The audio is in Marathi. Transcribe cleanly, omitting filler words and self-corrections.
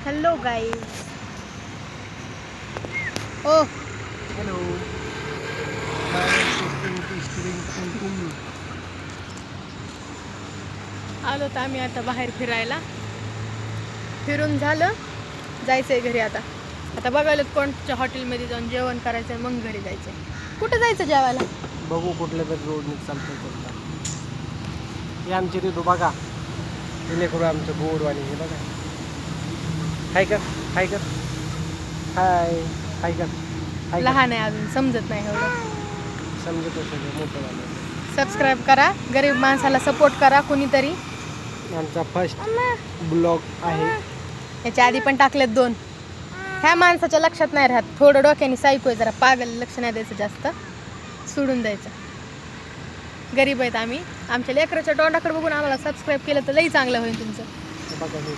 Hello guys. ओ हॅलो. आलो तर आम्ही आता बाहेर फिरायला. फिरून झालं, जायचंय घरी आता. आता बघायला कोणत्या हॉटेलमध्ये जाऊन जेवण करायचंय, मग घरी जायचंय. कुठं जायचं जेवायला? बघू कुठल्या तरी रोडने चालतंय कोणता. हे आमचे तिथं बघा, इलेकडं आमचं बोर्डवाणी हे बघा. हाय कर, हाय कर, हाय, हाय कर, हाय कर. लहान आहे अजून, समजत नाही एवढं. समजत सगळं मोठं झालं. सबस्क्राईब करा, गरीब माणसाला सपोर्ट करा कुणीतरी. आमचा फर्स्ट ब्लॉग आहे. याच्या आधी पण टाकलेत 2. ह्या माणसाच्या लक्षात नाही राहत, थोडं डोक्याने सायको आहे, जरा पागल, लक्ष नाही द्यायचं जास्त, सोडून द्यायचं. गरीब आहेत आम्ही. आमच्या लेकराच्या तोंडाकडे बघून आम्हाला सबस्क्राईब केलं तर लई चांगलं होईल तुमचं. हे बघा हे